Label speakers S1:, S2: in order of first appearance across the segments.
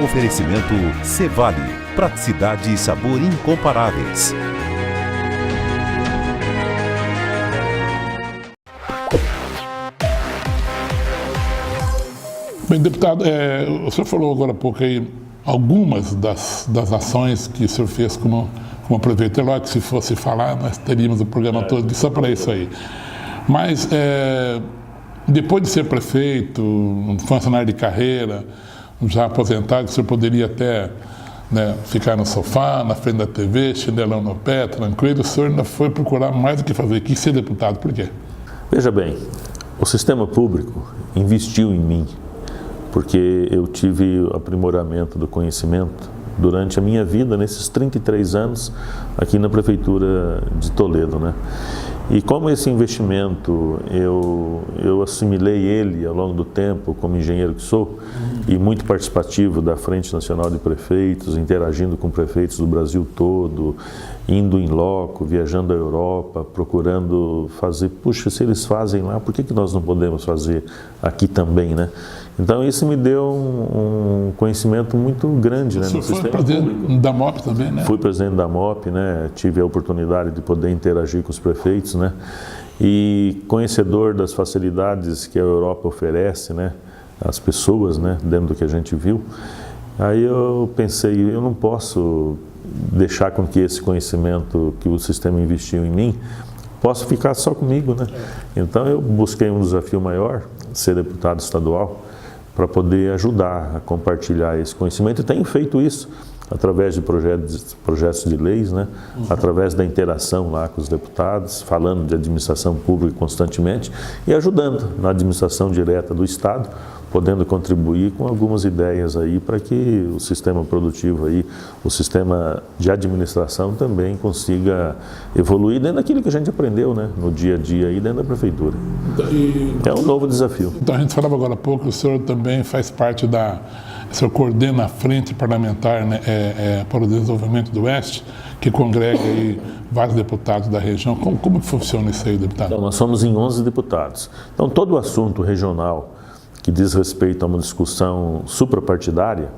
S1: Oferecimento Cevale, praticidade e sabor incomparáveis.
S2: Bem, deputado, o senhor falou agora há pouco aí algumas das ações que o senhor fez como prefeito. É lógico que se fosse falar, nós teríamos o programa todo só para isso aí. Mas, depois de ser prefeito, um funcionário de carreira, já aposentado, o senhor poderia até ficar no sofá, na frente da TV, chinelão no pé, tranquilo. O senhor ainda foi procurar mais do que fazer, quis ser deputado. Por quê?
S3: Veja bem, o sistema público investiu em mim, porque eu tive o aprimoramento do conhecimento durante a minha vida, nesses 33 anos, aqui na Prefeitura de Toledo, né? E como esse investimento, eu assimilei ele ao longo do tempo, como engenheiro que sou, e muito participativo da Frente Nacional de Prefeitos, interagindo com prefeitos do Brasil todo, indo em loco, viajando à Europa, procurando fazer, puxa, se eles fazem lá, por que nós não podemos fazer aqui também, né? Então isso me deu um conhecimento muito grande, né, no sistema público. Você foi presidente
S2: da MOP também, né?
S3: Fui presidente da MOP, né? Tive a oportunidade de poder interagir com os prefeitos, né? E conhecedor das facilidades que a Europa oferece, né? Às pessoas, né? Dentro do que a gente viu. Aí eu pensei, eu não posso deixar com que esse conhecimento que o sistema investiu em mim possa ficar só comigo, né? Então eu busquei um desafio maior, ser deputado estadual, para poder ajudar a compartilhar esse conhecimento, e tenho feito isso através de projetos de leis, né? Através da interação lá com os deputados, falando de administração pública constantemente e ajudando na administração direta do Estado, podendo contribuir com algumas ideias aí para que o sistema produtivo aí, o sistema de administração também consiga evoluir dentro daquilo que a gente aprendeu, né, no dia a dia aí dentro da prefeitura. É um novo desafio.
S2: Então a gente falava agora há pouco, o senhor também faz parte o senhor coordena a Frente Parlamentar, né, para o Desenvolvimento do Oeste, que congrega aí vários deputados da região. Como funciona isso aí, deputado?
S3: Então, nós somos em 11 deputados. Então todo o assunto regional que diz respeito a uma discussão suprapartidária,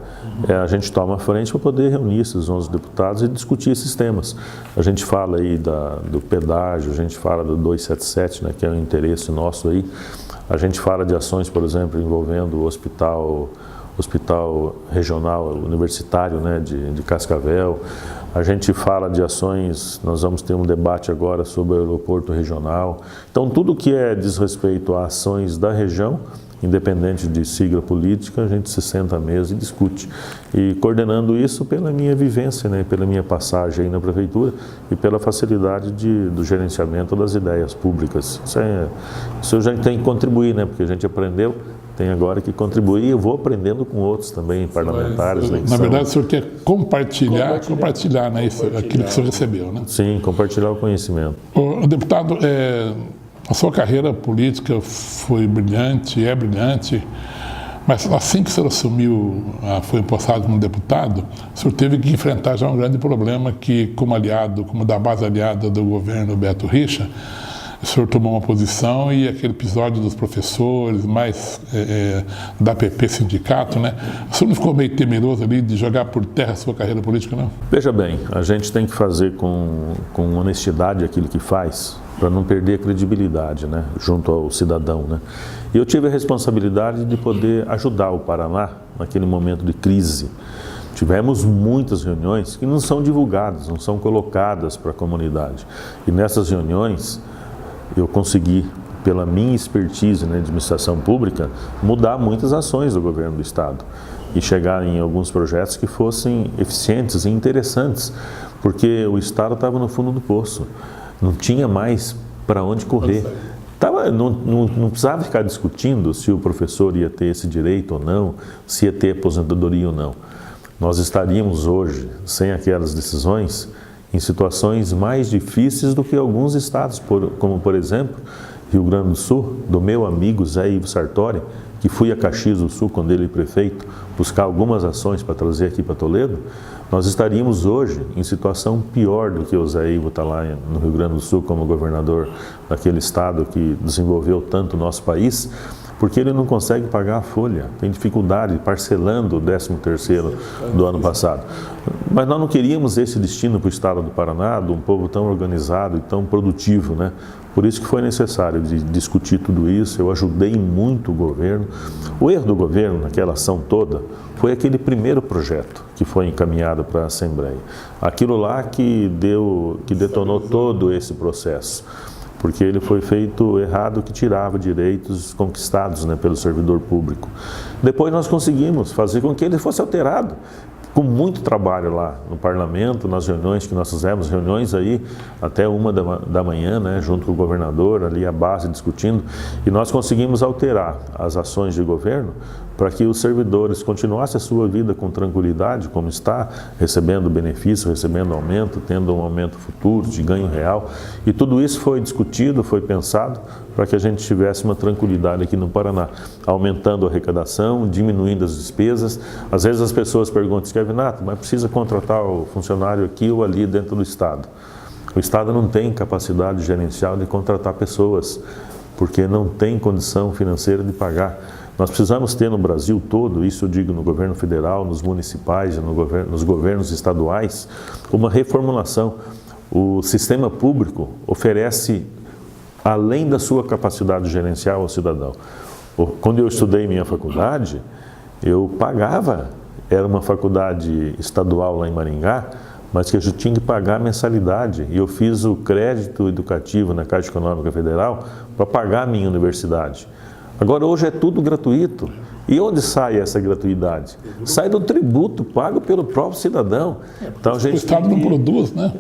S3: a gente toma a frente para poder reunir esses 11 deputados e discutir esses temas. A gente fala aí do pedágio, a gente fala do 277, né, que é um interesse nosso aí. A gente fala de ações, por exemplo, envolvendo o hospital regional universitário, né, de Cascavel. A gente fala de ações, nós vamos ter um debate agora sobre o aeroporto regional. Então tudo que diz respeito a ações da região, independente de sigla política, a gente se senta à mesa e discute. E coordenando isso pela minha vivência, né, pela minha passagem aí na prefeitura e pela facilidade do gerenciamento das ideias públicas. Isso a gente tem que contribuir, né, porque a gente aprendeu, tem agora que contribuir, e eu vou aprendendo com outros também, parlamentares.
S2: Na verdade, o senhor quer compartilhar, né, aquilo que o senhor recebeu, né?
S3: Sim, compartilhar o conhecimento.
S2: O deputado, a sua carreira política foi brilhante, é brilhante, mas assim que o senhor assumiu, foi empossado como deputado, o senhor teve que enfrentar já um grande problema que, como da base aliada do governo Beto Richa, o senhor tomou uma posição e aquele episódio dos professores, mais da APP Sindicato, né? O senhor não ficou meio temeroso ali de jogar por terra a sua carreira política, não?
S3: Veja bem, a gente tem que fazer com honestidade aquilo que faz, para não perder a credibilidade, né, junto ao cidadão, né? E eu tive a responsabilidade de poder ajudar o Paraná naquele momento de crise. Tivemos muitas reuniões que não são divulgadas, não são colocadas para a comunidade. E nessas reuniões eu consegui, pela minha expertise na administração pública, mudar muitas ações do governo do Estado e chegar em alguns projetos que fossem eficientes e interessantes, porque o Estado estava no fundo do poço. Não tinha mais para onde correr. Não precisava ficar discutindo se o professor ia ter esse direito ou não, se ia ter aposentadoria ou não. Nós estaríamos hoje, sem aquelas decisões, em situações mais difíceis do que alguns estados, como por exemplo, Rio Grande do Sul, do meu amigo Zé Ivo Sartori, que fui a Caxias do Sul, quando ele prefeito, buscar algumas ações para trazer aqui para Toledo. Nós estaríamos hoje em situação pior do que o Zé Ivo está lá no Rio Grande do Sul como governador daquele estado que desenvolveu tanto o nosso país, porque ele não consegue pagar a folha, tem dificuldade parcelando o 13º do ano passado. Mas nós não queríamos esse destino para o estado do Paraná, de um povo tão organizado e tão produtivo, né? Por isso que foi necessário discutir tudo isso. Eu ajudei muito o governo. O erro do governo naquela ação toda foi aquele primeiro projeto que foi encaminhado para a Assembleia. Aquilo lá que detonou todo esse processo, porque ele foi feito errado, que tirava direitos conquistados, né, pelo servidor público. Depois nós conseguimos fazer com que ele fosse alterado, com muito trabalho lá no parlamento, nas reuniões que nós fizemos, reuniões aí até 1h da manhã, né, junto com o governador, ali à base discutindo, e nós conseguimos alterar as ações de governo para que os servidores continuassem a sua vida com tranquilidade, como está, recebendo benefício, recebendo aumento, tendo um aumento futuro de ganho real. E tudo isso foi discutido, foi pensado para que a gente tivesse uma tranquilidade aqui no Paraná, aumentando a arrecadação, diminuindo as despesas. Às vezes as pessoas perguntam, Kevinato, mas precisa contratar o funcionário aqui ou ali dentro do Estado. O Estado não tem capacidade gerencial de contratar pessoas, porque não tem condição financeira de pagar. Nós precisamos ter no Brasil todo, isso eu digo no governo federal, nos municipais, nos governos estaduais, uma reformulação. O sistema público oferece, além da sua capacidade gerencial ao cidadão. Quando eu estudei minha faculdade, eu pagava, era uma faculdade estadual lá em Maringá, mas que eu tinha que pagar mensalidade. E eu fiz o crédito educativo na Caixa Econômica Federal para pagar a minha universidade. Agora, hoje é tudo gratuito. E onde sai essa gratuidade? Sai do tributo pago pelo próprio cidadão. Então, a gente
S2: o Estado não produz, né?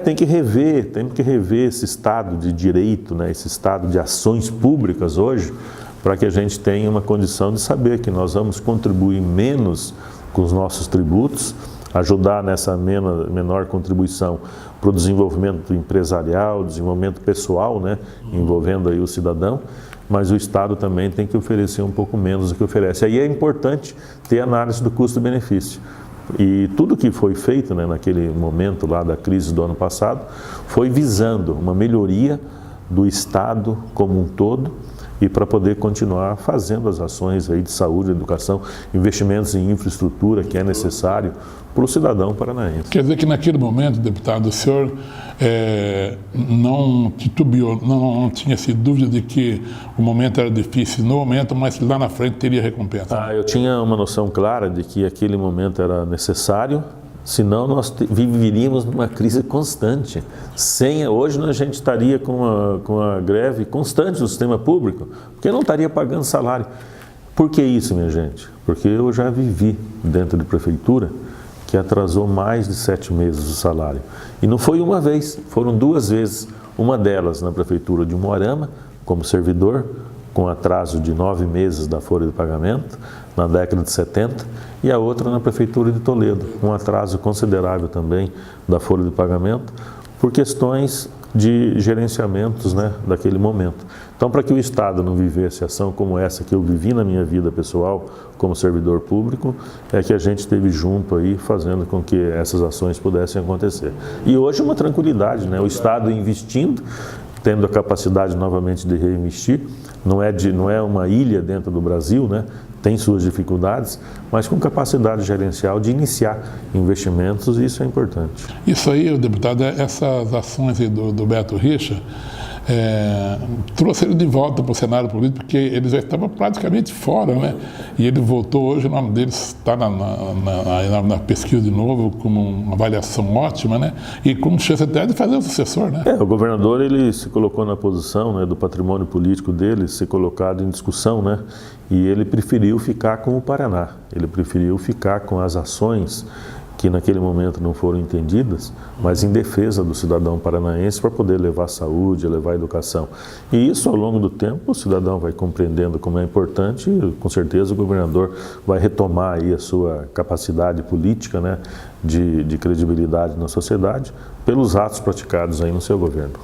S3: Tem que rever esse Estado de direito, né? Esse Estado de ações públicas hoje, para que a gente tenha uma condição de saber que nós vamos contribuir menos com os nossos tributos, ajudar nessa menor contribuição para o desenvolvimento empresarial, desenvolvimento pessoal, né? Envolvendo aí o cidadão. Mas o Estado também tem que oferecer um pouco menos do que oferece. Aí é importante ter análise do custo-benefício. E tudo que foi feito, né, naquele momento lá da crise do ano passado, foi visando uma melhoria do Estado como um todo e para poder continuar fazendo as ações aí de saúde, educação, investimentos em infraestrutura que é necessário para o cidadão paranaense.
S2: Quer dizer que naquele momento, deputado, o senhor não titubeou, não tinha dúvida de que o momento era difícil no momento, mas lá na frente teria recompensa.
S3: Eu tinha uma noção clara de que aquele momento era necessário, senão nós viveríamos numa crise constante. Hoje a gente estaria com a greve constante do sistema público, porque não estaria pagando salário. Por que isso, minha gente? Porque eu já vivi dentro de prefeitura que atrasou mais de 7 meses o salário. E não foi uma vez, foram 2 vezes. Uma delas na prefeitura de Umuarama, como servidor, com atraso de 9 meses da folha de pagamento, na década de 70, e a outra na prefeitura de Toledo, com atraso considerável também da folha de pagamento, por questões de gerenciamentos, né, daquele momento. Então, para que o Estado não vivesse ação como essa que eu vivi na minha vida pessoal como servidor público, é que a gente esteve junto aí fazendo com que essas ações pudessem acontecer. E hoje uma tranquilidade, né? O Estado investindo, tendo a capacidade novamente de reinvestir, não é uma ilha dentro do Brasil, né? Tem suas dificuldades, mas com capacidade gerencial de iniciar investimentos, isso é importante.
S2: Isso aí, deputado, essas ações aí do Beto Richa, trouxe ele de volta para o cenário político, porque ele já estava praticamente fora, né? E ele voltou hoje, o nome dele está na pesquisa de novo, com uma avaliação ótima, né? E com chance até de fazer o sucessor, né?
S3: O governador, ele se colocou na posição, né, do patrimônio político dele ser colocado em discussão, né? E ele preferiu ficar com o Paraná, ele preferiu ficar com as ações que naquele momento não foram entendidas, mas em defesa do cidadão paranaense para poder levar saúde, levar educação. E isso, ao longo do tempo, o cidadão vai compreendendo como é importante e, com certeza, o governador vai retomar aí a sua capacidade política, né, de credibilidade na sociedade pelos atos praticados aí no seu governo.